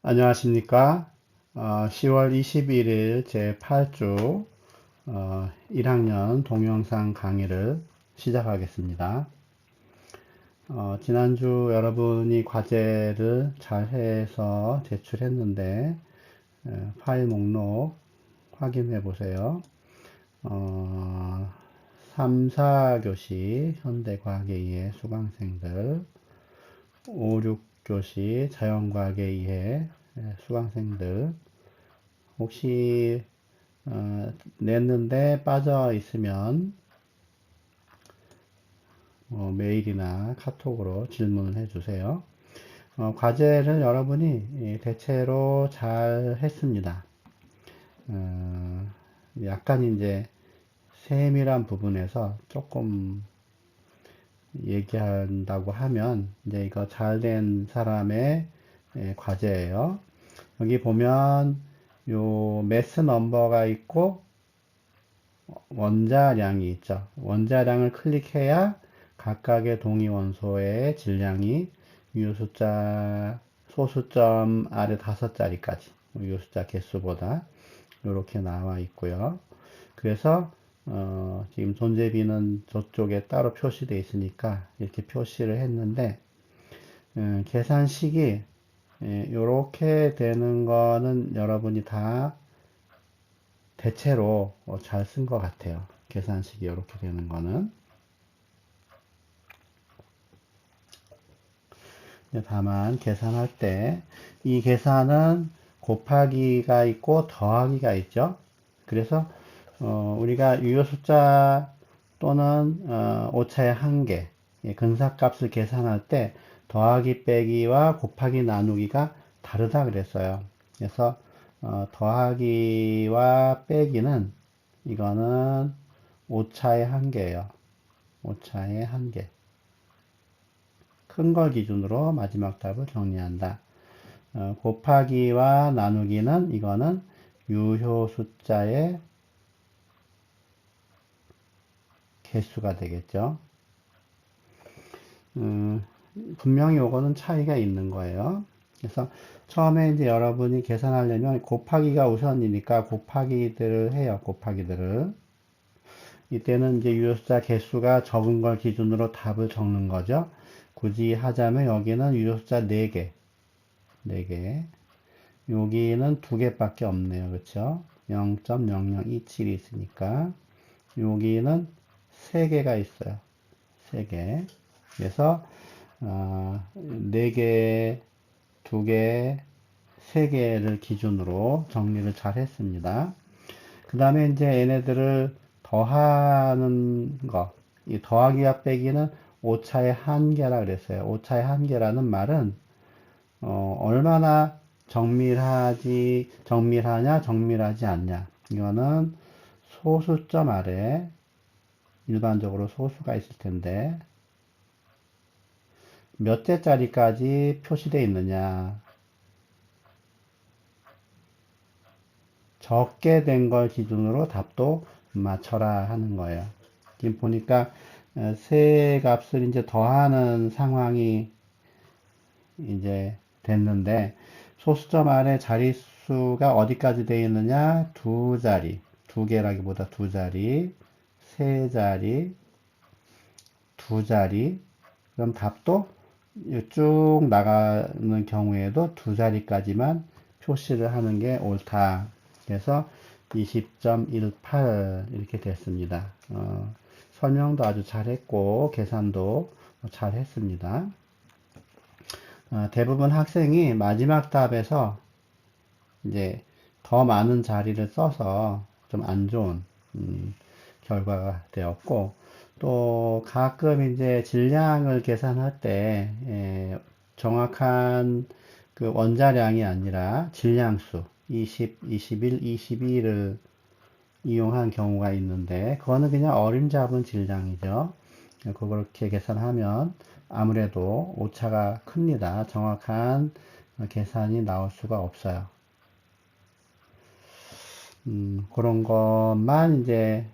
안녕하십니까. 10월 21일 제8주 1학년 동영상 강의를 시작하겠습니다. 지난주 여러분이 과제를 잘 해서 제출했는데 파일 목록 확인해 보세요. 3, 4교시 현대과학에 의해 수강생들, 5, 6교시 자연과학에 의해 수강생들 혹시 냈는데 빠져 있으면 메일이나 카톡으로 질문을 해주세요. 과제를 여러분이 대체로 잘 했습니다. 약간 이제 세밀한 부분에서 조금 얘기한다고 하면 이제 이거 잘된 사람의 과제예요. 여기 보면 요 매스 넘버가 있고 원자량이 있죠. 원자량을 클릭해야 각각의 동위 원소의 질량이 유효숫자 소수점 아래 5자리까지 유효숫자 개수보다 이렇게 나와 있고요. 그래서 지금 존재비는 저쪽에 따로 표시되어 있으니까 이렇게 표시를 했는데 계산식이 이렇게 되는 거는 여러분이 다 대체로 잘 쓴 것 같아요. 계산식이 이렇게 되는 거는. 다만 계산할 때 이 계산은 곱하기가 있고 더하기가 있죠. 그래서 우리가 유효숫자 또는 오차의 한계, 근사값을 계산할 때 더하기 빼기와 곱하기 나누기가 다르다 그랬어요. 그래서 더하기와 빼기는 이거는 오차의 한계예요. 오차의 한계. 큰 걸 기준으로 마지막 답을 정리한다. 곱하기와 나누기는 이거는 유효 숫자의 개수가 되겠죠. 분명히 요거는 차이가 있는 거예요. 그래서 처음에 이제 여러분이 계산하려면 곱하기가 우선이니까 곱하기들을 해요. 곱하기들을. 이때는 이제 유효숫자 개수가 적은 걸 기준으로 답을 적는 거죠. 굳이 하자면 여기는 유효숫자 4개. 4개. 여기는 2개밖에 없네요. 그렇죠? 0.0027이 있으니까 여기는 3개가 있어요. 3개. 그래서 4개, 2개, 3개를 기준으로 정리를 잘 했습니다. 그 다음에 이제 얘네들을 더하는 거, 이 더하기와 빼기는 오차의 한계라 그랬어요. 오차의 한계라는 말은 얼마나 정밀하냐, 정밀하지 않냐. 이거는 소수점 아래 일반적으로 소수가 있을 텐데 몇 대짜리까지 표시되어 있느냐. 적게 된 걸 기준으로 답도 맞춰라 하는 거예요. 지금 보니까 세 값을 이제 더하는 상황이 이제 됐는데 소수점 아래 자릿수가 어디까지 되어 있느냐? 2자리, 2개라기보다 2자리, 3자리, 2자리. 그럼 답도 쭉 나가는 경우에도 2자리까지만 표시를 하는 게 옳다. 그래서 20.18 이렇게 됐습니다. 설명도 아주 잘했고 계산도 잘했습니다. 대부분 학생이 마지막 답에서 이제 더 많은 자리를 써서 좀 안 좋은 결과가 되었고 또 가끔 이제 질량을 계산할 때 정확한 그 원자량이 아니라 질량수 20, 21, 22를 이용한 경우가 있는데 그거는 그냥 어림잡은 질량이죠. 그렇게 계산하면 아무래도 오차가 큽니다. 정확한 계산이 나올 수가 없어요. 그런 것만 이제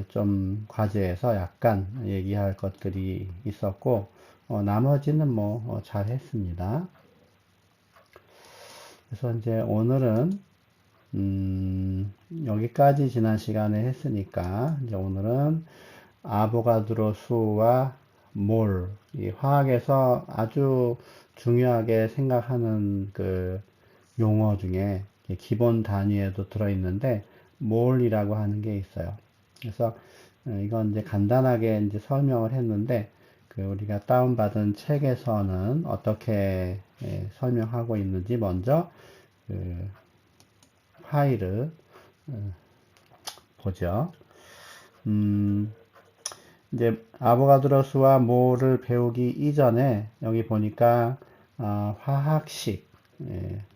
좀 과제에서 약간 얘기할 것들이 있었고 나머지는 뭐 잘 했습니다. 그래서 이제 오늘은 여기까지 지난 시간에 했으니까 이제 오늘은 아보가드로 수와 몰, 이 화학에서 아주 중요하게 생각하는 그 용어 중에 기본 단위에도 들어있는데 몰이라고 하는 게 있어요. 그래서 이건 이제 간단하게 이제 설명을 했는데 그 우리가 다운받은 책에서는 어떻게 설명하고 있는지 먼저 그 파일을 보죠. 이제 아보가드로수와 몰을 배우기 이전에 여기 보니까 화학식,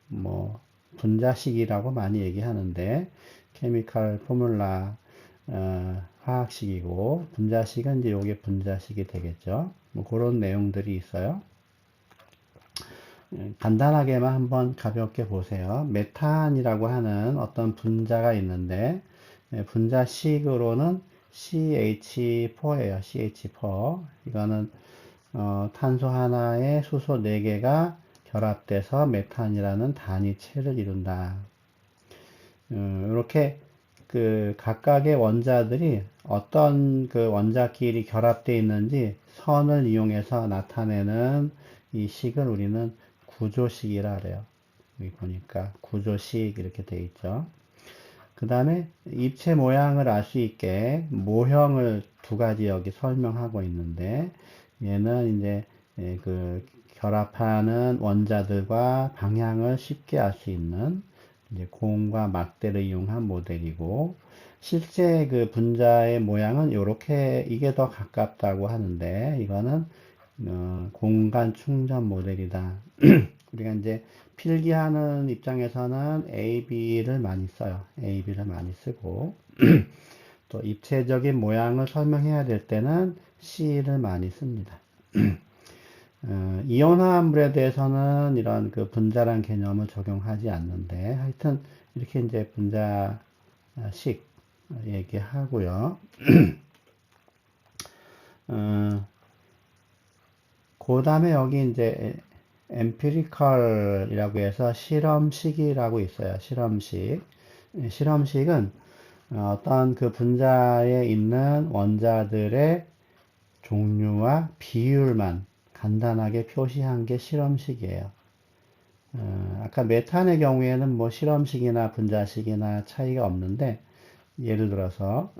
뭐 분자식이라고 많이 얘기하는데 케미칼 포뮬라 화학식이고 분자식은 이제 요게 분자식이 되겠죠. 뭐 그런 내용들이 있어요. 간단하게만 한번 가볍게 보세요. 메탄이라고 하는 어떤 분자가 있는데 분자식으로는 CH4예요. CH4. 이거는 탄소 하나에 수소 4개가 결합돼서 메탄이라는 단위체를 이룬다. 이렇게 그 각각의 원자들이 어떤 그 원자끼리 결합되어 있는지 선을 이용해서 나타내는 이 식을 우리는 구조식이라 그래요. 여기 보니까 구조식 이렇게 되어 있죠. 그 다음에 입체 모양을 알 수 있게 모형을 두 가지 여기 설명하고 있는데 얘는 이제 그 결합하는 원자들과 방향을 쉽게 알 수 있는 이제 공과 막대를 이용한 모델이고 실제 그 분자의 모양은 이렇게 이게 더 가깝다고 하는데 이거는 공간 충전 모델이다. 우리가 이제 필기하는 입장에서는 AB를 많이 써요. AB를 많이 쓰고 또 입체적인 모양을 설명해야 될 때는 C를 많이 씁니다. 이온화합물에 대해서는 이런 그 분자란 개념을 적용하지 않는데 하여튼 이렇게 이제 분자식 얘기하고요. 그 다음에 여기 이제 empirical이라고 해서 실험식이라고 있어요. 실험식. 실험식은 어떤 그 분자에 있는 원자들의 종류와 비율만 간단하게 표시한 게 실험식이에요. 아까 메탄의 경우에는 뭐 실험식이나 분자식이나 차이가 없는데 예를 들어서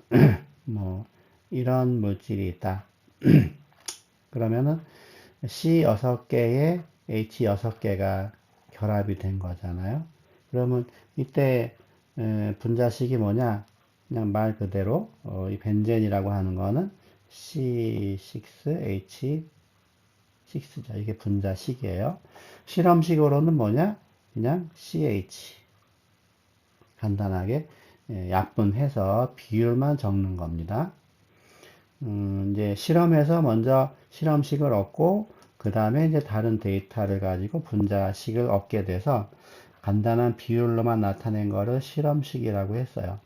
뭐 이런 물질이 있다. 그러면은 C 6개에 H 6개가 결합이 된 거잖아요. 그러면 이때 분자식이 뭐냐? 그냥 말 그대로 이 벤젠이라고 하는 거는 C6H6죠. 이게 분자식이에요. 실험식으로는 뭐냐? 그냥 CH. 간단하게 약분해서 비율만 적는 겁니다. 이제 실험에서 먼저 실험식을 얻고 그 다음에 이제 다른 데이터를 가지고 분자식을 얻게 돼서 간단한 비율로만 나타낸 거를 실험식이라고 했어요.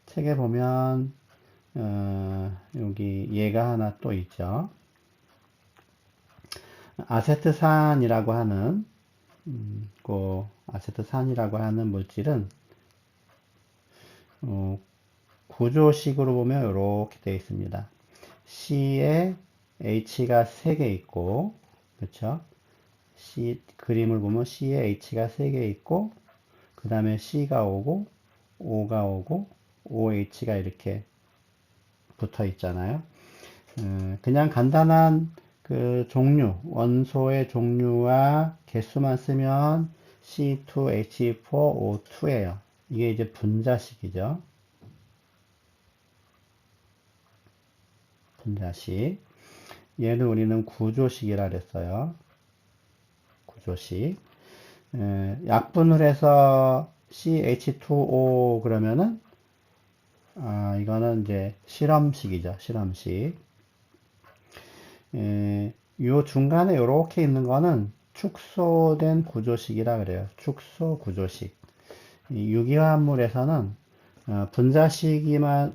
책에 보면 여기 얘가 하나 또 있죠. 아세트산이라고 하는 아세트산이라고 하는 물질은 구조식으로 보면 이렇게 되어 있습니다. C에 H가 3개 있고, 그렇죠? C 그림을 보면 C에 H가 3개 있고, 그 다음에 C가 오고, O가 오고, OH가 이렇게 붙어 있잖아요. 그냥 간단한 그 종류, 원소의 종류와 개수만 쓰면 C2H4O2예요. 이게 이제 분자식이죠. 분자식. 얘를 우리는 구조식이라 그랬어요. 구조식. 약분을 해서 CH2O 그러면은 이거는 이제 실험식이죠. 실험식. 요 중간에 이렇게 있는 거는 축소된 구조식이라 그래요. 축소 구조식. 유기화합물에서는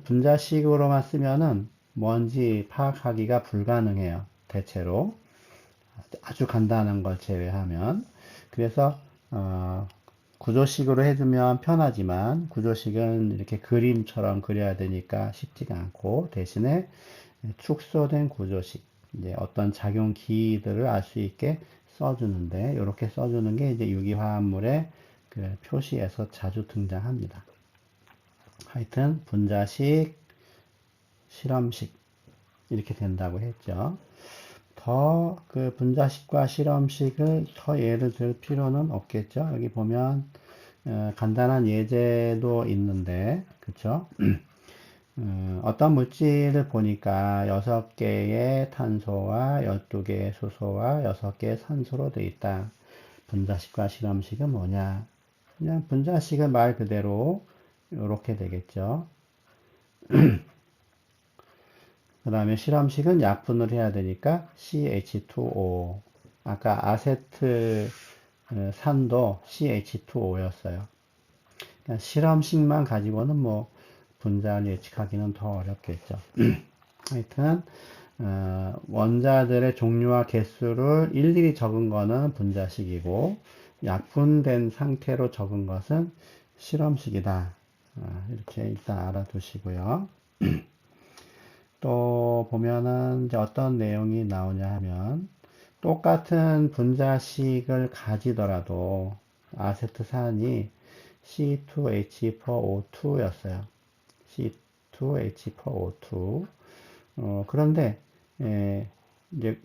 분자식으로만 쓰면은 뭔지 파악하기가 불가능해요. 대체로. 아주 간단한 걸 제외하면. 그래서 구조식으로 해주면 편하지만 구조식은 이렇게 그림처럼 그려야 되니까 쉽지가 않고 대신에 축소된 구조식, 이제 어떤 작용 기들을 알 수 있게 써주는데 이렇게 써주는 게 이제 유기화합물의 그 표시에서 자주 등장합니다. 하여튼 분자식, 실험식 이렇게 된다고 했죠. 더 그 분자식과 실험식을 더 예를 들 필요는 없겠죠. 여기 보면 간단한 예제도 있는데, 그쵸? 어떤 물질을 보니까 6개의 탄소와 12개의 수소와 6개의 산소로 되어 있다. 분자식과 실험식은 뭐냐? 그냥 분자식은 말 그대로 이렇게 되겠죠. 그 다음에 실험식은 약분을 해야 되니까 CH2O. 아까 아세트 산도 CH2O였어요. 그러니까 실험식만 가지고는 뭐 분자를 예측하기는 더 어렵겠죠. 하여튼 원자들의 종류와 개수를 일일이 적은 거는 분자식이고 약분된 상태로 적은 것은 실험식이다. 이렇게 일단 알아두시고요. 또 보면은 이제 어떤 내용이 나오냐 하면 똑같은 분자식을 가지더라도 아세트산이 C2H4O2였어요. C2H4O2. 그런데 이제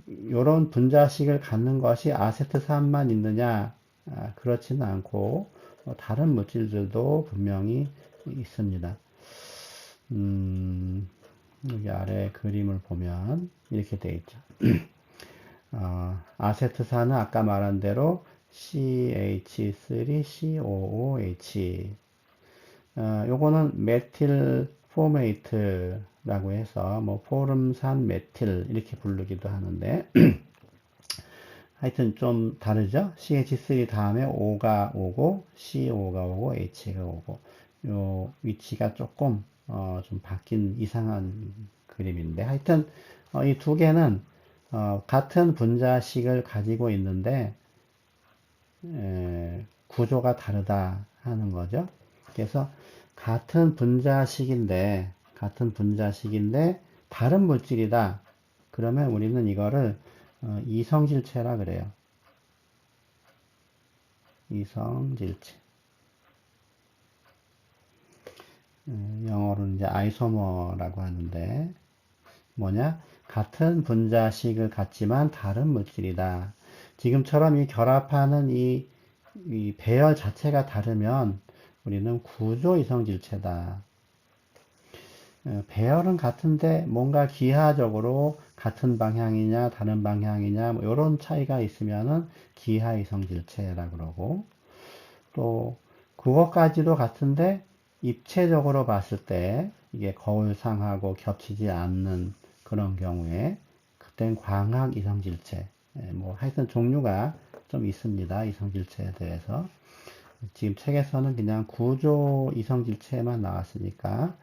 이런 분자식을 갖는 것이 아세트산만 있느냐? 그렇지는 않고 다른 물질들도 분명히 있습니다. 여기 아래 그림을 보면 이렇게 되어 있죠. 아세트산은 아까 말한 대로 CH3COOH. 요거는 메틸 포메이트라고 해서 뭐 포름산 메틸 이렇게 부르기도 하는데 하여튼 좀 다르죠? CH3 다음에 O가 오고 CO가 오고 H가 오고 요 위치가 조금 좀 바뀐 이상한 그림인데 하여튼 이 두 개는 같은 분자식을 가지고 있는데 구조가 다르다 하는 거죠. 그래서 같은 분자식인데 다른 물질이다. 그러면 우리는 이거를 이성질체라 그래요. 이성질체. 영어로는 이제 아이소머라고 하는데 뭐냐? 같은 분자식을 갖지만 다른 물질이다. 지금처럼 이 결합하는 이 배열 자체가 다르면 우리는 구조 이성질체다. 배열은 같은데 뭔가 기하적으로 같은 방향이냐 다른 방향이냐 뭐 이런 차이가 있으면은 기하 이성질체라 그러고 또 그것까지도 같은데 입체적으로 봤을 때 이게 거울상하고 겹치지 않는 그런 경우에 그땐 광학 이성질체 뭐 하여튼 종류가 좀 있습니다. 이성질체에 대해서 지금 책에서는 그냥 구조 이성질체만 나왔으니까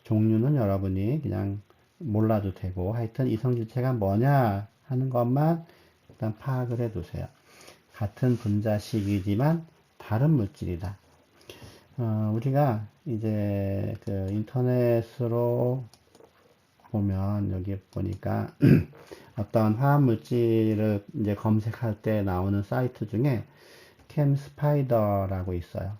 종류는 여러분이 그냥 몰라도 되고 하여튼 이성질체가 뭐냐 하는 것만 일단 파악을 해 두세요. 같은 분자식이지만 다른 물질이다. 우리가 이제 그 인터넷으로 보면 여기 보니까 어떤 화학 물질을 이제 검색할 때 나오는 사이트 중에 캠스파이더라고 있어요.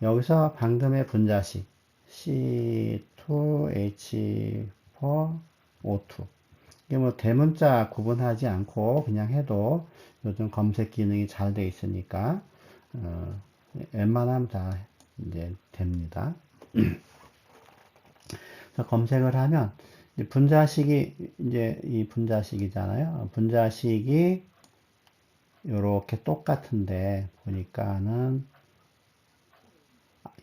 여기서 방금의 분자식 C2H4O2 이게 뭐 대문자 구분하지 않고 그냥 해도 요즘 검색 기능이 잘 돼 있으니까 웬만하면 다 이제 됩니다. 그래서 검색을 하면 분자식이 이제 이 분자식이잖아요. 분자식이 이렇게 똑같은데 보니까는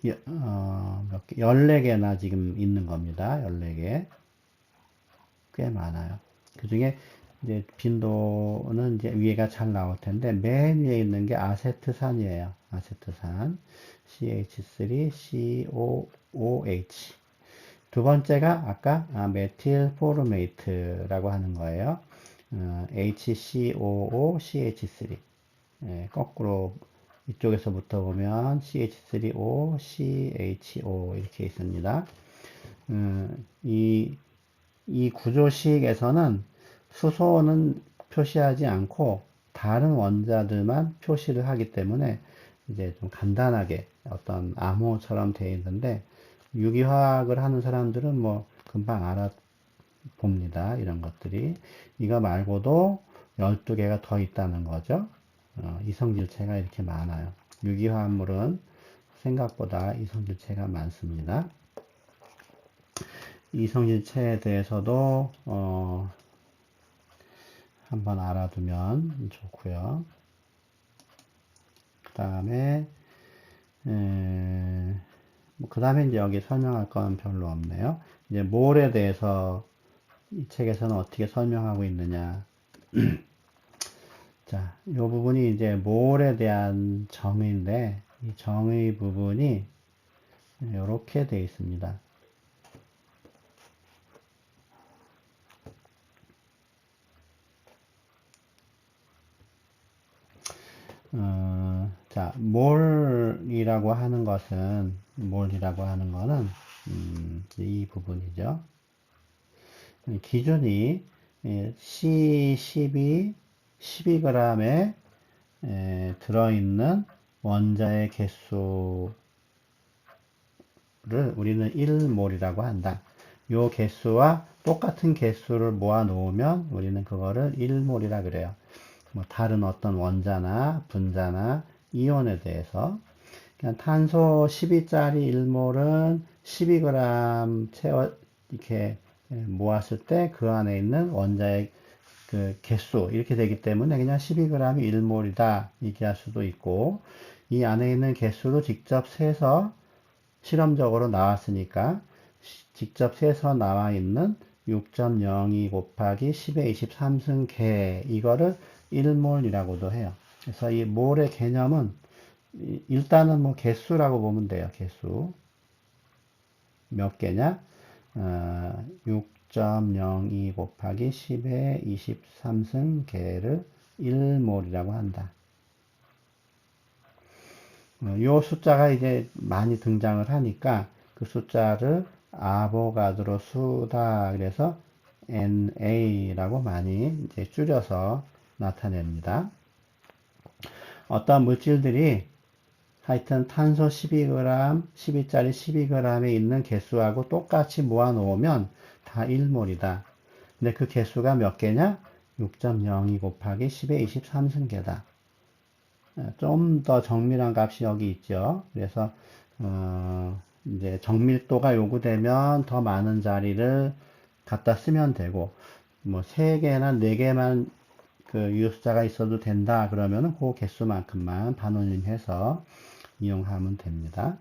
몇 개, 14개나 지금 있는 겁니다. 14개. 꽤 많아요. 그 중에 이제 빈도는 이제 위에가 잘 나올 텐데 맨 위에 있는 게 아세트산이에요. 아세트산. CH3COOH. 두 번째가 아까 메틸 포르메이트라고 하는 거예요. HCOOCH3. 거꾸로 이쪽에서부터 보면 CH3O, CHO 이렇게 있습니다. 이 구조식에서는 수소는 표시하지 않고 다른 원자들만 표시를 하기 때문에 이제 좀 간단하게 어떤 암호처럼 되어 있는데 유기화학을 하는 사람들은 뭐 금방 알아봅니다. 이런 것들이. 이거 말고도 12개가 더 있다는 거죠. 이성질체가 이렇게 많아요. 유기화합물은 생각보다 이성질체가 많습니다. 이성질체에 대해서도 한번 알아두면 좋고요. 그 다음에 그 다음에 이제 여기 설명할 건 별로 없네요. 이제 몰에 대해서 이 책에서는 어떻게 설명하고 있느냐. 자, 이 부분이 이제 몰에 대한 정의인데, 이 정의 부분이 이렇게 되어 있습니다. 자, 몰이라고 하는 거는, 이 부분이죠. 기준이 C12, 12g에 들어있는 원자의 개수를 우리는 1몰이라고 한다. 요 개수와 똑같은 개수를 모아 놓으면 우리는 그거를 1몰이라 그래요. 뭐 다른 어떤 원자나 분자나 이온에 대해서 그냥 탄소 12짜리 1몰은 12g 채워 이렇게 모았을 때 그 안에 있는 원자의 그 개수 이렇게 되기 때문에 그냥 12g이 1몰이다 얘기할 수도 있고 이 안에 있는 개수로 직접 세서 실험적으로 나왔으니까 직접 세서 나와 있는 6.02 곱하기 10의 23승 개 이거를 1몰이라고도 해요. 그래서 이 몰의 개념은 일단은 뭐 개수라고 보면 돼요. 개수 몇 개냐? 6.02 곱하기 10의 23승 개를 1몰이라고 한다. 요 숫자가 이제 많이 등장을 하니까 그 숫자를 아보가드로 수다 그래서 NA라고 많이 이제 줄여서 나타냅니다. 어떤 물질들이 하여튼 탄소 12g, 12짜리 12g에 있는 개수하고 똑같이 모아 놓으면 다 1몰이다. 근데 그 개수가 몇 개냐? 6.02 곱하기 10의 23승계다. 좀 더 정밀한 값이 여기 있죠. 그래서 이제 정밀도가 요구되면 더 많은 자리를 갖다 쓰면 되고 뭐 3개나 4개만 그 유효숫자가 있어도 된다 그러면은 그 개수만큼만 반올림해서 이용하면 됩니다.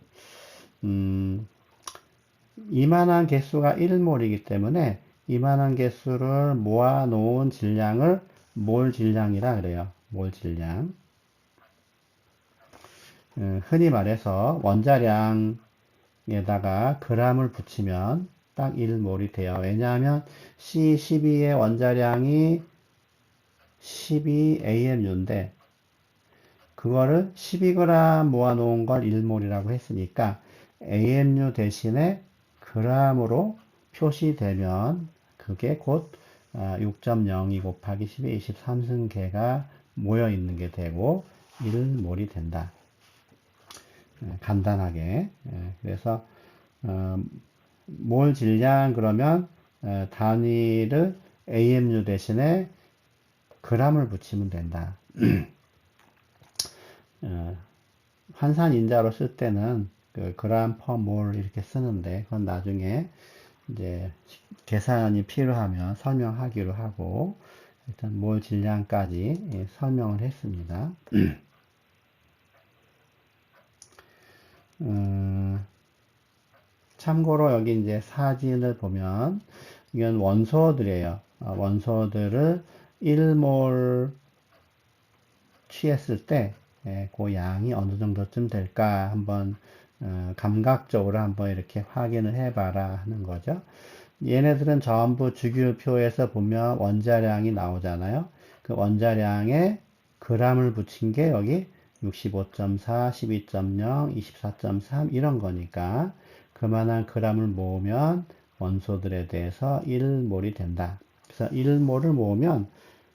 이만한 개수가 1몰이기 때문에 이만한 개수를 모아 놓은 질량을 몰 질량이라 그래요. 몰 질량. 흔히 말해서 원자량에다가 g을 붙이면 딱 1몰이 돼요. 왜냐하면 C12의 원자량이 12AMU인데 그거를 12g 모아놓은 걸 1몰이라고 했으니까 AMU 대신에 g으로 표시되면 그게 곧 6.02 곱하기 10의 23승계가 모여있는 게 되고 1몰이 된다. 간단하게. 그래서 몰 질량 그러면 단위를 AMU 대신에 g을 붙이면 된다. 환산 인자로 쓸 때는 그 그램 퍼 몰 이렇게 쓰는데 그건 나중에 이제 계산이 필요하면 설명하기로 하고 일단 몰 질량까지 설명을 했습니다. 참고로 여기 이제 사진을 보면 이건 원소들이에요. 원소들을 1몰 취했을 때 그 양이 어느 정도쯤 될까 한번 감각적으로 한번 이렇게 확인을 해봐라 하는 거죠. 얘네들은 전부 주기율표에서 보면 원자량이 나오잖아요. 그 원자량의 g을 붙인 게 여기 65.4, 12.0, 24.3 이런 거니까 그만한 g을 모으면 원소들에 대해서 1몰이 된다. 그래서 1몰을 모으면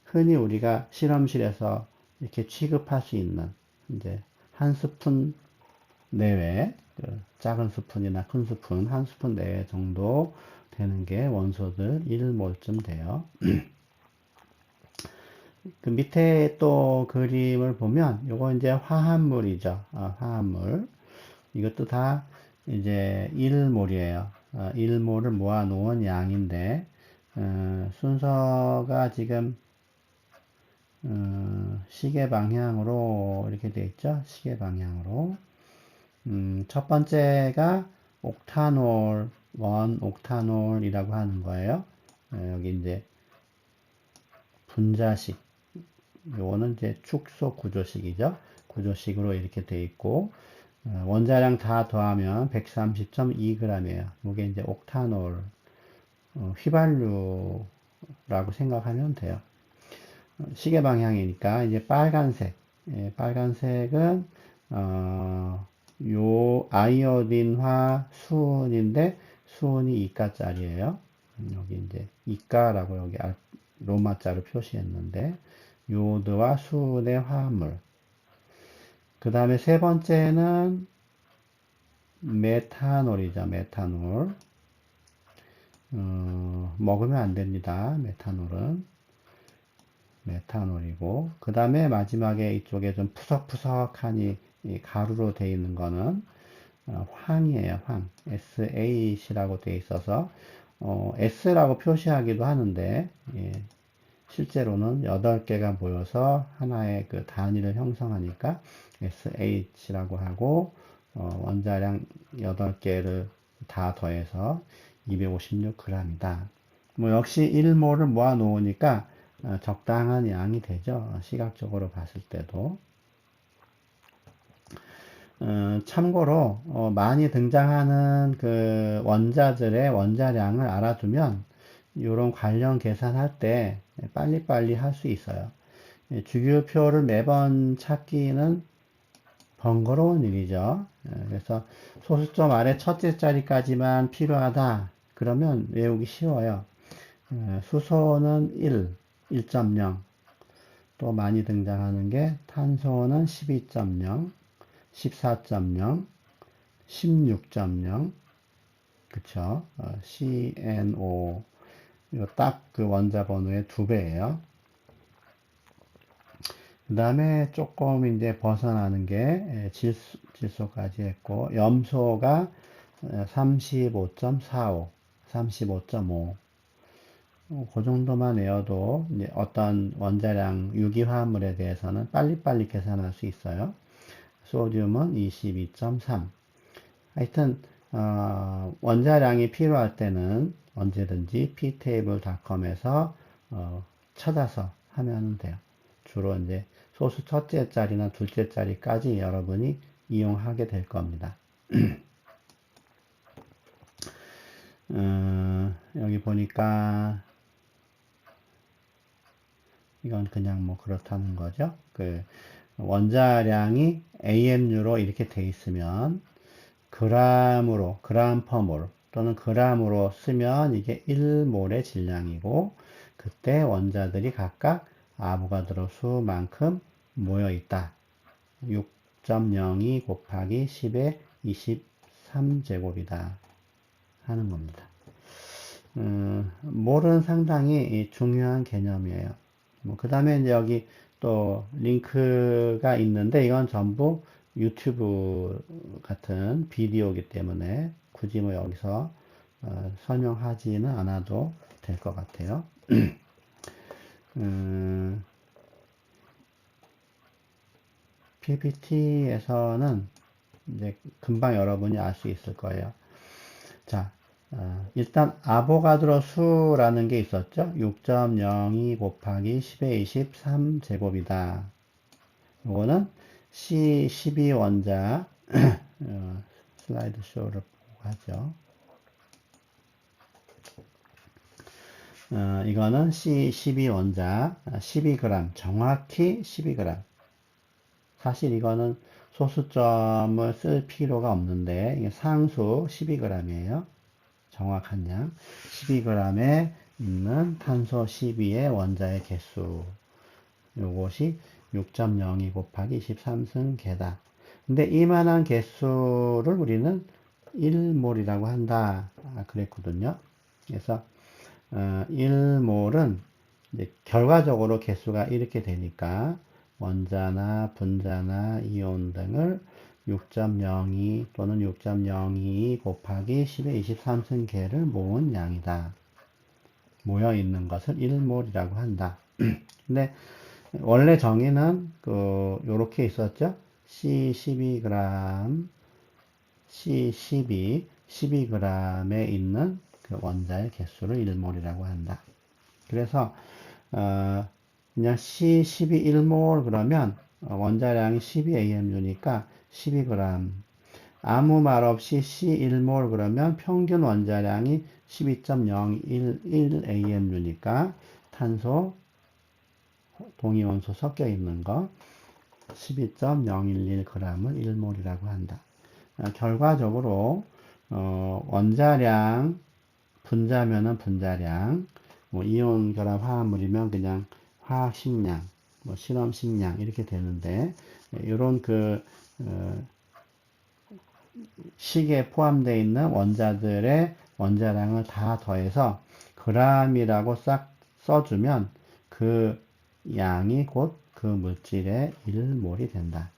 흔히 우리가 실험실에서 이렇게 취급할 수 있는 이제 한 스푼 내외, 작은 스푼이나 큰 스푼, 한 스푼 내외 정도 되는 게 원소들 1몰쯤 돼요. 그 밑에 또 그림을 보면 요거 이제 화합물이죠. 화합물. 이것도 다 이제 1몰이에요. 1몰을 모아 놓은 양인데 순서가 지금 시계 방향으로 이렇게 돼 있죠. 시계 방향으로. 첫 번째가 옥타놀, 1옥타놀이라고 하는 거예요. 여기 이제 분자식. 요거는 이제 축소 구조식이죠. 구조식으로 이렇게 돼 있고, 원자량 다 더하면 130.2g이에요. 이게 이제 옥타놀, 휘발유라고 생각하면 돼요. 시계 방향이니까 이제 빨간색, 빨간색은 요 아이오딘화 수은인데 수은이 2가짜리예요. 여기 이제 2가라고 여기 로마자로 표시했는데 요드와 수은의 화합물. 그 다음에 세 번째는 메탄올이죠. 메탄올. 먹으면 안 됩니다. 메탄올은. 메탄올이고, 그 다음에 마지막에 이쪽에 좀 푸석푸석하니 가루로 되어 있는 거는 황이에요. 황. SH라고 되어 있어서 S라고 표시하기도 하는데 실제로는 8개가 모여서 하나의 그 단위를 형성하니까 SH라고 하고 원자량 8개를 다 더해서 256g이다. 뭐 역시 1몰을 모아 놓으니까 적당한 양이 되죠. 시각적으로 봤을 때도. 참고로 많이 등장하는 그 원자들의 원자량을 알아두면 이런 관련 계산할 때 빨리빨리 할 수 있어요. 주기율표를 매번 찾기는 번거로운 일이죠. 그래서 소수점 아래 첫째 자리까지만 필요하다. 그러면 외우기 쉬워요. 수소는 1.0. 또 많이 등장하는 게 탄소는 12.0, 14.0, 16.0, 그쵸? CNO. 이거 딱 그 원자 번호의 2배예요. 그 다음에 조금 이제 벗어나는 게 질소까지 했고, 염소가 35.45, 35.5. 그 정도만 외워도 이제 어떤 원자량 유기화합물에 대해서는 빨리빨리 계산할 수 있어요. 소듐은 22.3. 하여튼 원자량이 필요할 때는 언제든지 ptable.com에서 찾아서 하면 돼요. 주로 이제 소수 첫째 자리나 둘째 자리까지 여러분이 이용하게 될 겁니다. 여기 보니까 이건 그냥 뭐 그렇다는 거죠. 그 원자량이 AMU로 이렇게 돼 있으면 그램으로, 그램 퍼몰 또는 그램으로 쓰면 이게 1몰의 질량이고 그때 원자들이 각각 아보가드로 수만큼 모여 있다. 6.02 곱하기 10의 23제곱이다 하는 겁니다. 몰은 상당히 중요한 개념이에요. 그 다음에 이제 여기 또 링크가 있는데 이건 전부 유튜브 같은 비디오이기 때문에 굳이 뭐 여기서 설명하지는 않아도 될 것 같아요. PPT에서는 이제 금방 여러분이 알 수 있을 거예요. 자, 일단 아보가드로 수라는 게 있었죠. 6.02 곱하기 10의 23제곱이다. 이거는 C12원자 슬라이드 쇼를 보고 하죠. 이거는 C12 원자 12g, 정확히 12g. 사실 이거는 소수점을 쓸 필요가 없는데 이게 상수 12g이에요. 정확한 양 12g에 있는 탄소 12의 원자의 개수, 요것이 6.02 곱하기 23승계다. 근데 이만한 개수를 우리는 1몰이라고 한다 그랬거든요. 그래서 1몰은 이제 결과적으로 개수가 이렇게 되니까 원자나 분자나 이온 등을 6.02 또는 6.02 곱하기 10의 23승계를 모은 양이다. 모여 있는 것을 1몰이라고 한다. 근데 원래 정의는 요렇게 있었죠. C12g, C12, 12g에 있는 그 원자의 개수를 1몰이라고 한다. 그래서 그냥 C12 1몰 그러면 원자량이 12AMU니까 12g. 아무 말 없이 C1몰 그러면 평균 원자량이 12.011AMU니까 탄소, 동위원소 섞여 있는 거 12.011g을 1몰이라고 한다. 결과적으로 원자량, 분자면은 분자량, 뭐 이온 결합 화합물이면 그냥 화학식량, 뭐 실험식량 이렇게 되는데 이런 식에 포함되어 있는 원자들의 원자량을 다 더해서 g이라고 싹 써주면 그 양이 곧 그 물질의 1몰이 된다.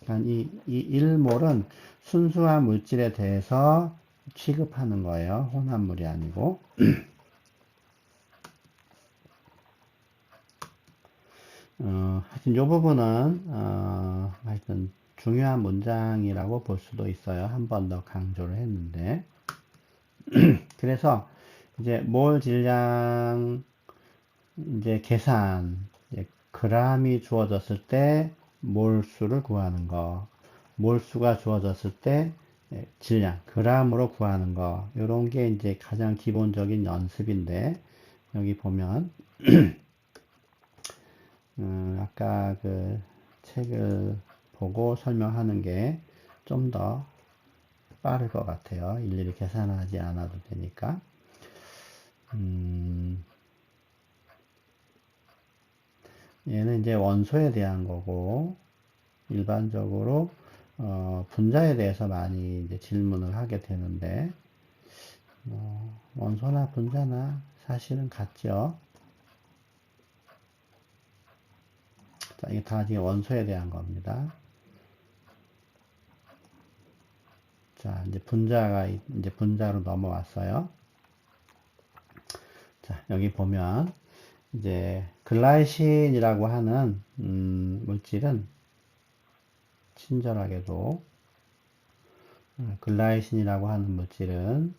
그러니까 이 1몰은 순수한 물질에 대해서 취급하는 거예요. 혼합물이 아니고. 하여튼 이 부분은 하여튼 중요한 문장이라고 볼 수도 있어요. 한 번 더 강조를 했는데. 그래서 이제 몰 질량 이제 계산, 이제 g이 주어졌을 때 몰수를 구하는 거, 몰수가 주어졌을 때 질량, g으로 구하는 거, 이런 게 이제 가장 기본적인 연습인데, 여기 보면, 아까 그 책을 보고 설명하는 게 좀 더 빠를 것 같아요. 일일이 계산하지 않아도 되니까. 얘는 이제 원소에 대한 거고, 일반적으로 분자에 대해서 많이 이제 질문을 하게 되는데, 원소나 분자나 사실은 같죠. 자, 이게 다 지금 원소에 대한 겁니다. 자, 이제 이제 분자로 넘어왔어요. 자, 여기 보면, 이제, 글라이신이라고 하는, 물질은, 친절하게도, 글라이신이라고 하는 물질은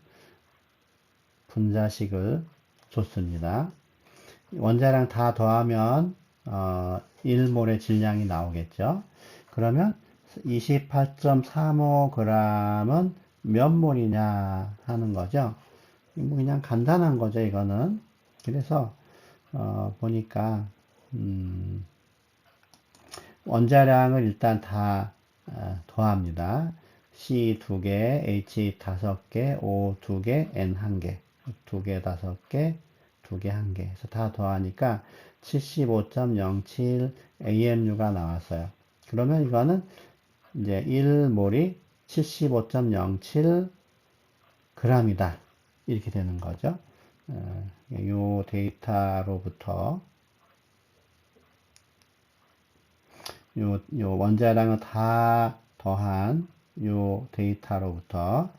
분자식을 줬습니다. 원자량 다 더하면, 1몰의 질량이 나오겠죠. 그러면 28.35g은 몇 몰이냐 하는 거죠. 뭐 그냥 간단한 거죠, 이거는. 그래서 보니까 원자량을 일단 다 더합니다. C 2개, H 5개, O 2개, N 1개, 2개 5개, 2개 1개 해서 다 더하니까 75.07 AMU가 나왔어요. 그러면 이거는 이제 1몰이 75.07 g이다. 이렇게 되는 거죠. 요 데이터로부터 요 원자량을 다 더한 요 데이터로부터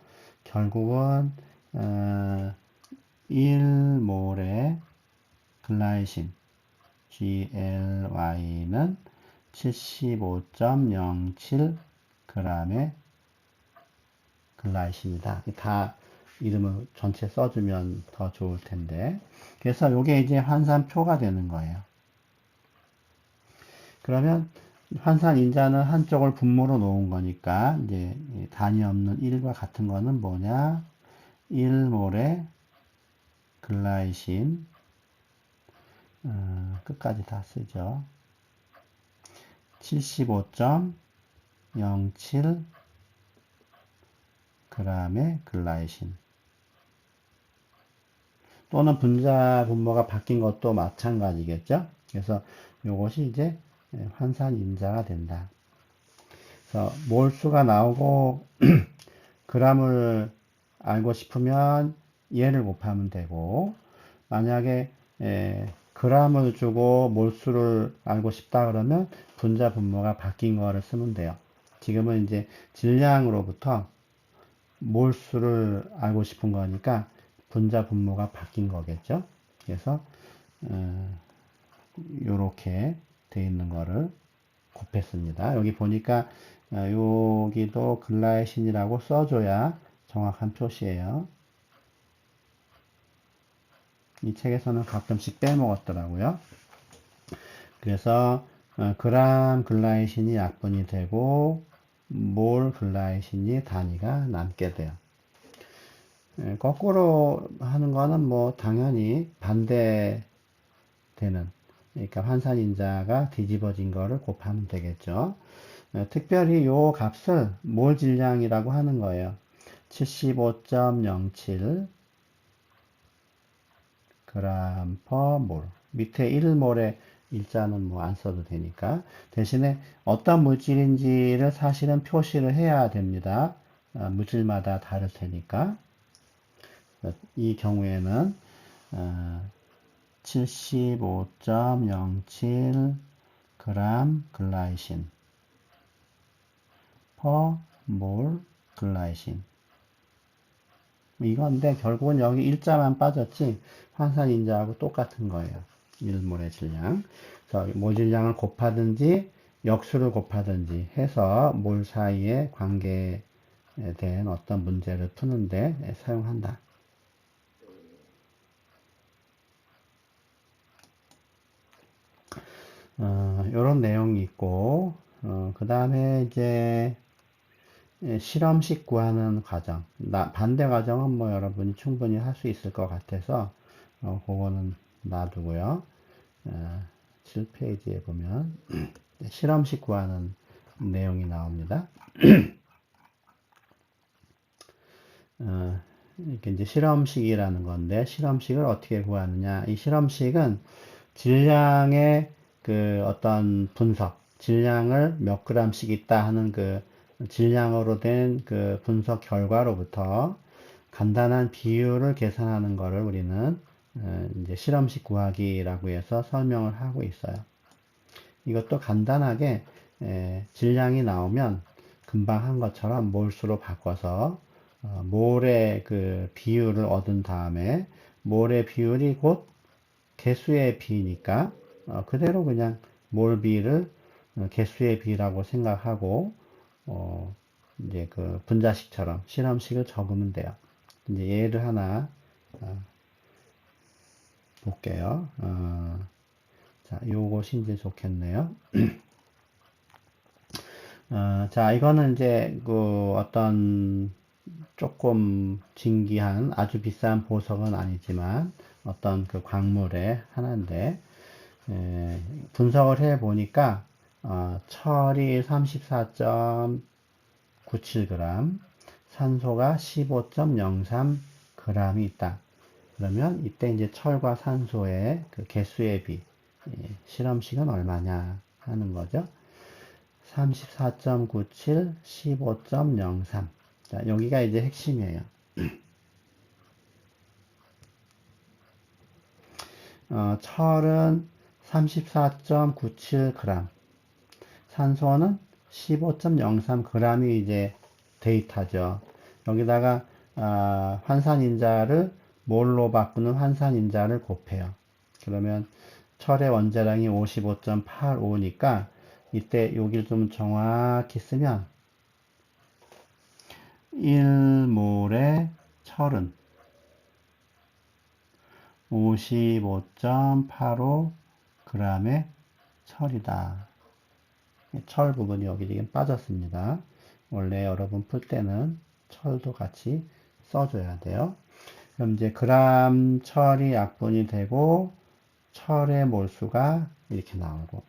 결국은 1몰의 글라이신 GLY는 75.07g의 글라이신이다. 다 이름을 전체 써주면 더 좋을 텐데. 그래서 요게 이제 환산표가 되는 거예요. 그러면 환산 인자는 한쪽을 분모로 놓은 거니까 이제 단위 없는 1과 같은 거는 뭐냐? 1몰의 글라이신 끝까지 다 쓰죠. 75.07 g의 글라이신. 또는 분자 분모가 바뀐 것도 마찬가지겠죠. 그래서 이것이 이제 환산인자가 된다. 그래서 몰수가 나오고 g을 알고 싶으면 얘를 곱하면 되고, 만약에 g을 주고 몰수를 알고 싶다 그러면 분자 분모가 바뀐 거를 쓰면 돼요. 지금은 이제 질량으로부터 몰수를 알고 싶은 거니까 분자 분모가 바뀐 거겠죠. 그래서 이렇게 돼 있는 거를 곱했습니다. 여기 보니까 여기도 글라이신이라고 써줘야 정확한 표시예요. 이 책에서는 가끔씩 빼먹었더라고요. 그래서 그람 글라이신이 약분이 되고 몰 글라이신이 단위가 남게 돼요. 거꾸로 하는 거는 뭐 당연히 반대되는, 그러니까 환산인자가 뒤집어진 거를 곱하면 되겠죠. 특별히 요 값을 몰 질량이라고 하는 거예요. 75.07 그램 퍼 몰. 밑에 1몰의 일자는 뭐 안 써도 되니까. 대신에 어떤 물질인지를 사실은 표시를 해야 됩니다. 물질마다 다를 테니까. 이 경우에는 75.07 그램 글라이신 퍼 몰 글라이신. 이건데 결국은 여기 일자만 빠졌지 환산인자하고 똑같은 거예요. 1몰의 질량. 그래서 모질량을 곱하든지 역수를 곱하든지 해서 몰 사이의 관계에 대한 어떤 문제를 푸는데 사용한다. 이런 내용이 있고, 그 다음에 이제 실험식 구하는 과정, 반대 과정은 뭐 여러분이 충분히 할 수 있을 것 같아서 그거는 놔두고요. 7페이지에 보면 실험식 구하는 내용이 나옵니다. 이렇게 이제 실험식이라는 건데, 실험식을 어떻게 구하느냐? 이 실험식은 질량의 그 어떤 분석, 질량을 몇 g씩 있다 하는 그 질량으로 된 그 분석 결과로부터 간단한 비율을 계산하는 것을 우리는 이제 실험식 구하기라고 해서 설명을 하고 있어요. 이것도 간단하게 질량이 나오면 금방 한 것처럼 몰수로 바꿔서 몰의 그 비율을 얻은 다음에 몰의 비율이 곧 개수의 비니까 그대로 그냥 몰비를 개수의 비라고 생각하고 이제 그 분자식처럼 실험식을 적으면 돼요. 이제 예를 하나 볼게요. 자, 요것이 이제 좋겠네요. 자, 이거는 이제 그 어떤 조금 진귀한 아주 비싼 보석은 아니지만 어떤 그 광물의 하나인데 분석을 해 보니까 철이 34.97g, 산소가 15.03g이 있다. 그러면 이때 이제 철과 산소의 그 개수의 비, 실험식은 얼마냐 하는 거죠. 34.97, 15.03. 자, 여기가 이제 핵심이에요. 철은 34.97g, 산소는 15.03g이 이제 데이터죠. 여기다가 환산인자를 몰로 바꾸는 환산인자를 곱해요. 그러면 철의 원자량이 55.85니까 이때 여기를 좀 정확히 쓰면 1몰의 철은 55.85g의 철이다. 철 부분이 여기 지금 빠졌습니다. 원래 여러분 풀 때는 철도 같이 써줘야 돼요. 그럼 이제 그람 철이 약분이 되고 철의 몰수가 이렇게 나오고,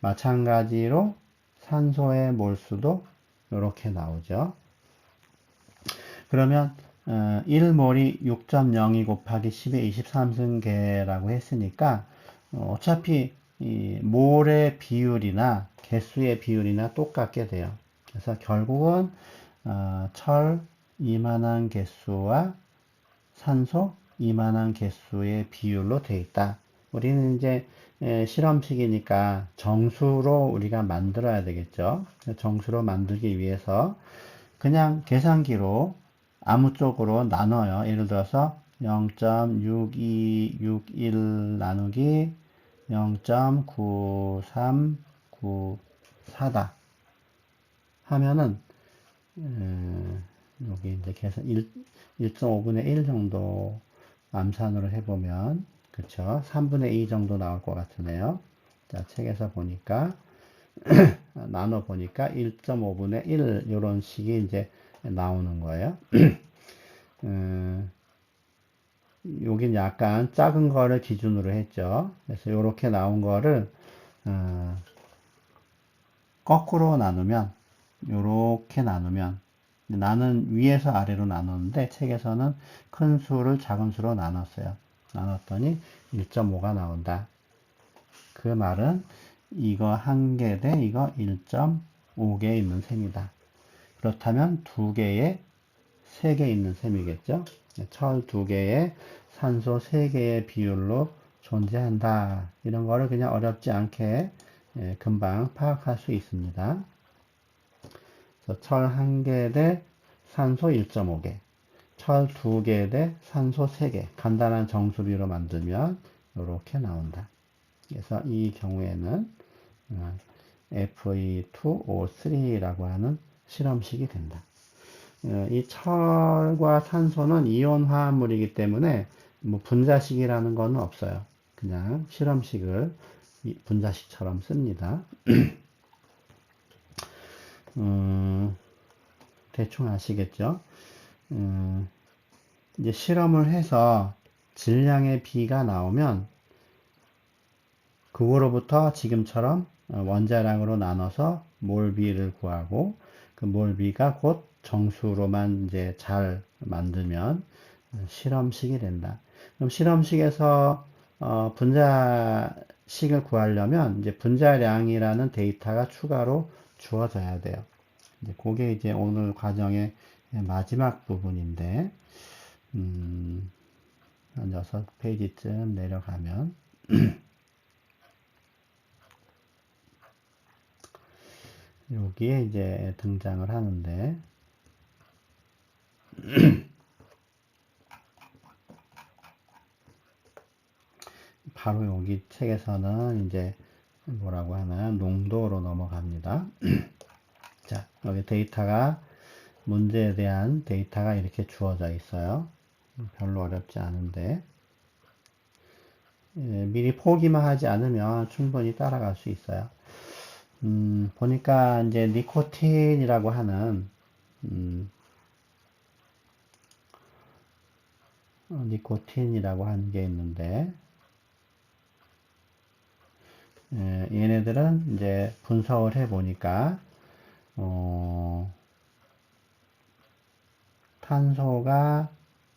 마찬가지로 산소의 몰수도 이렇게 나오죠. 그러면 1몰이 6.02 곱하기 10의 23승계라고 했으니까 어차피 이 몰의 비율이나 개수의 비율이나 똑같게 돼요. 그래서 결국은 철 이만한 개수와 산소 이만한 개수의 비율로 되어 있다. 우리는 이제 실험식이니까 정수로 우리가 만들어야 되겠죠. 정수로 만들기 위해서 그냥 계산기로 아무 쪽으로 나눠요. 예를 들어서 0.6261 나누기 0.9394다 하면은 여기 이제 계산 1.5분의 1 정도 암산으로 해보면 그쵸? 3분의 2 정도 나올 것 같으네요. 자, 책에서 보니까 나눠 보니까 1.5분의 1 이런 식이 이제 나오는 거예요. 여긴 약간 작은 거를 기준으로 했죠. 그래서 이렇게 나온 거를 거꾸로 나누면 이렇게 나누면 나는 위에서 아래로 나눴는데 책에서는 큰 수를 작은 수로 나눴어요. 나눴더니 1.5가 나온다. 그 말은 이거 1개 대 이거 1.5개 있는 셈이다. 그렇다면 2개에 3개 있는 셈이겠죠. 철 2개에 산소 3개의 비율로 존재한다. 이런 거를 그냥 어렵지 않게 금방 파악할 수 있습니다. 철 1개 대 산소 1.5개, 철 2개 대 산소 3개, 간단한 정수비로 만들면 이렇게 나온다. 그래서 이 경우에는 Fe2O3라고 하는 실험식이 된다. 이 철과 산소는 이온 화합물이기 때문에 뭐 분자식이라는 건 없어요. 그냥 실험식을 분자식처럼 씁니다. 대충 아시겠죠? 이제 실험을 해서 질량의 비가 나오면 그거로부터 지금처럼 원자량으로 나눠서 몰비를 구하고 그 몰비가 곧 정수로만 이제 잘 만들면 실험식이 된다. 그럼 실험식에서 분자식을 구하려면 이제 분자량이라는 데이터가 추가로 주어져야 돼요. 이제 그게 이제 오늘 과정의 마지막 부분인데 한 6페이지쯤 내려가면 여기에 이제 등장을 하는데 바로 여기 책에서는 이제 뭐라고 하나요? 농도로 넘어갑니다. 자, 여기 데이터가 문제에 대한 데이터가 이렇게 주어져 있어요. 별로 어렵지 않은데 미리 포기만 하지 않으면 충분히 따라갈 수 있어요. 보니까 이제 니코틴이라고 하는 니코틴이라고 하는 게 있는데 얘네들은 이제 분석을 해 보니까 탄소가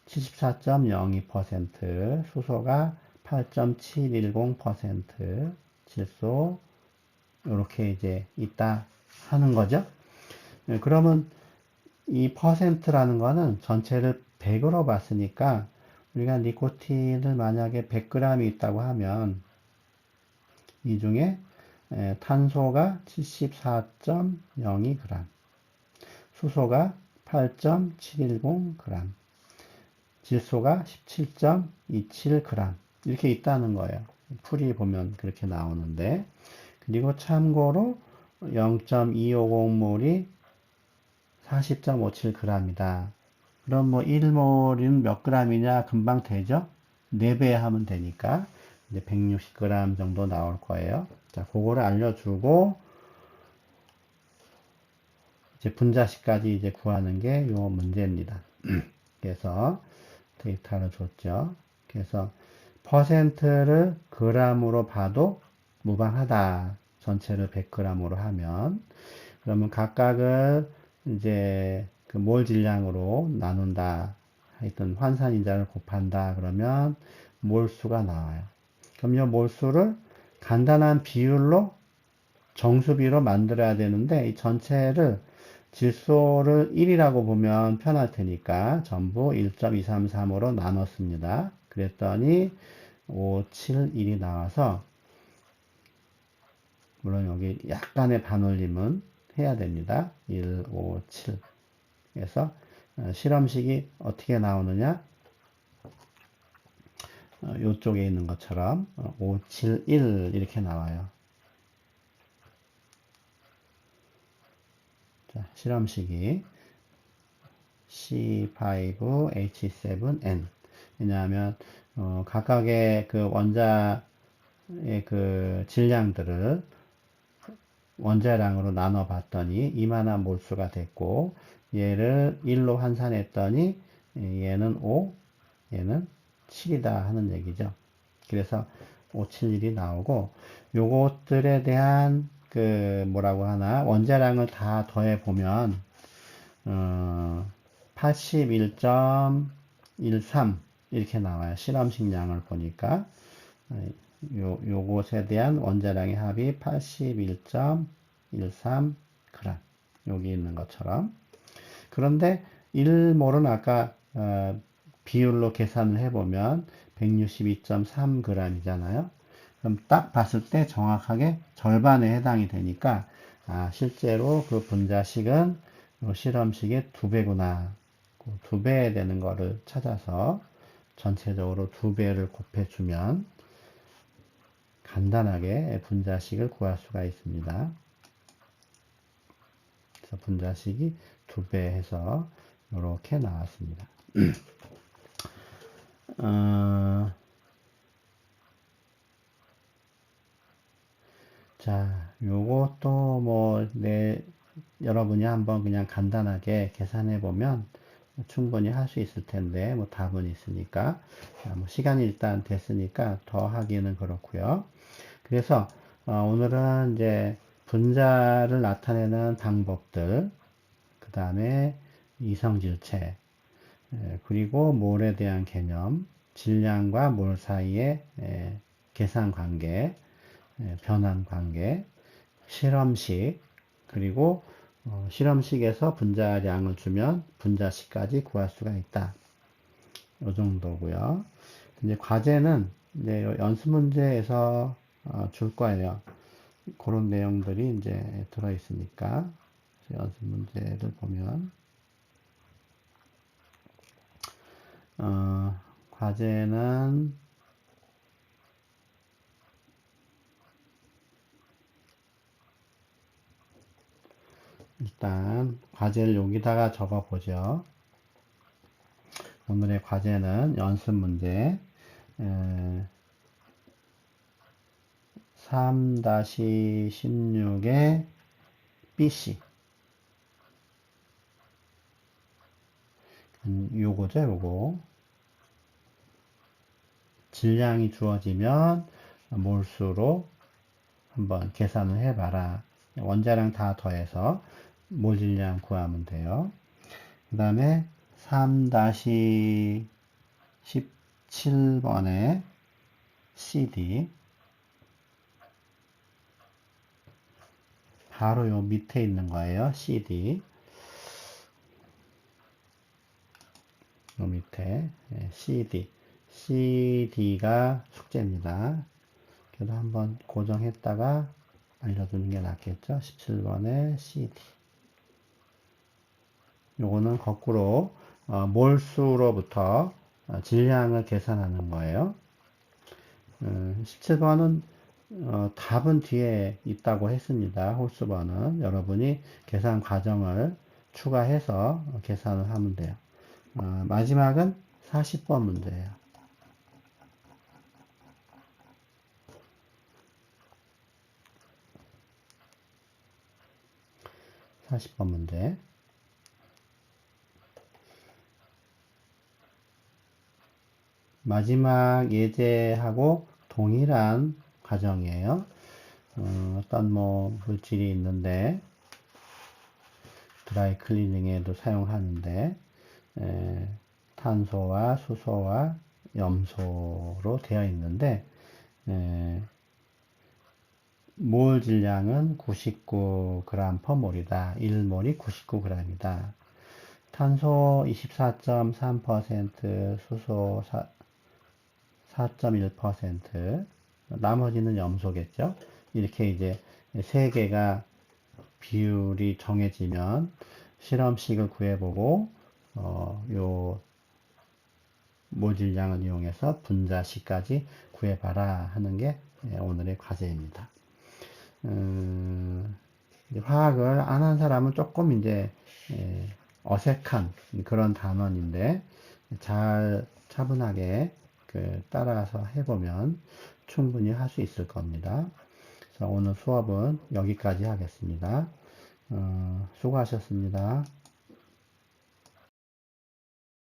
74.02%, 수소가 8.710%, 질소 이렇게 이제 있다 하는 거죠. 그러면 이 퍼센트라는 거는 전체를 100으로 봤으니까 우리가 니코틴을 만약에 100g이 있다고 하면 이 중에 탄소가 74.02g, 수소가 8.710g, 질소가 17.27g 이렇게 있다는 거예요. 풀이 보면 그렇게 나오는데 그리고 참고로 0.250몰이 40.57g이다. 그럼 뭐 1몰은 몇 g이냐 금방 되죠? 4배 하면 되니까 이제 160g 정도 나올 거예요. 자, 그거를 알려주고 이제 분자식까지 이제 구하는 게 요 문제입니다. 그래서 데이터를 줬죠. 그래서 퍼센트를 g으로 봐도 무방하다. 전체를 100g으로 하면. 그러면 각각을 이제 그 몰 질량으로 나눈다. 하여튼 환산인자를 곱한다. 그러면 몰수가 나와요. 그럼 이 몰수를 간단한 비율로 정수비로 만들어야 되는데 이 전체를 질소를 1이라고 보면 편할 테니까 전부 1.233으로 나눴습니다. 그랬더니 571이 나와서 물론 여기 약간의 반올림은 해야 됩니다. 1, 5, 7. 그래서 실험식이 어떻게 나오느냐? 이쪽에 있는 것처럼 5, 7, 1 이렇게 나와요. 자, 실험식이 C5H7N. 왜냐하면 각각의 그 원자의 그 질량들을 원자량으로 나눠 봤더니 이만한 몰수가 됐고, 얘를 1로 환산했더니 얘는 5, 얘는 7이다 하는 얘기죠. 그래서 571이 나오고, 요것들에 대한 그 뭐라고 하나 원자량을 다 더해 보면 81.13 이렇게 나와요. 실험식 양을 보니까 요것에 대한 원자량의 합이 81.13g. 여기 있는 것처럼. 그런데 1몰은 아까 비율로 계산을 해보면 162.3g이잖아요. 그럼 딱 봤을 때 정확하게 절반에 해당이 되니까 실제로 그 분자식은 실험식의 2배구나. 2배 되는 거를 찾아서 전체적으로 2배를 곱해주면 간단하게 분자식을 구할 수가 있습니다. 그래서 분자식이 2배 해서 이렇게 나왔습니다. 자, 요것도 여러분이 한번 그냥 간단하게 계산해 보면 충분히 할 수 있을 텐데, 답은 있으니까. 자, 시간이 일단 됐으니까 더 하기는 그렇고요. 그래서, 오늘은 이제 분자를 나타내는 방법들, 그 다음에 이성질체, 그리고 몰에 대한 개념, 질량과 몰 사이의 계산 관계, 변환 관계, 실험식, 그리고 실험식에서 분자량을 주면 분자식까지 구할 수가 있다. 이 정도고요. 이제 과제는 이제 연습 문제에서 줄 거예요. 그런 내용들이 이제 들어 있으니까 연습 문제를 보면 과제는 일단 과제를 여기다가 적어 보죠. 오늘의 과제는 연습 문제 3-16의 BC 요거죠, 요거. 질량이 주어지면 몰수로 한번 계산을 해봐라. 원자량 다 더해서 몰 질량 구하면 돼요. 그 다음에 3-17번에 CD 바로 요 밑에 있는 거예요. CD 요 밑에 CD가 숙제입니다. 그래도 한번 고정했다가 알려두는 게 낫겠죠. 17번에 CD 요거는 거꾸로 몰수로부터 질량을 계산하는 거예요. 17번은 답은 뒤에 있다고 했습니다. 홀수번은 여러분이 계산 과정을 추가해서 계산을 하면 돼요. 마지막은 40번 문제예요. 40번 문제. 마지막 예제하고 동일한 과정이에요. 어떤 뭐 물질이 있는데 드라이 클리닝에도 사용하는데 탄소와 수소와 염소로 되어 있는데 몰 질량은 99g/몰이다. 1몰이 99g이다. 탄소 24.3%, 수소 4.1%, 나머지는 염소겠죠. 이렇게 이제 세 개가 비율이 정해지면 실험식을 구해보고 요 모질량을 이용해서 분자식까지 구해봐라 하는 게 오늘의 과제입니다. 화학을 안 한 사람은 조금 이제 어색한 그런 단원인데 잘 차분하게 따라서 해보면 충분히 할 수 있을 겁니다. 그래서 오늘 수업은 여기까지 하겠습니다. 수고하셨습니다.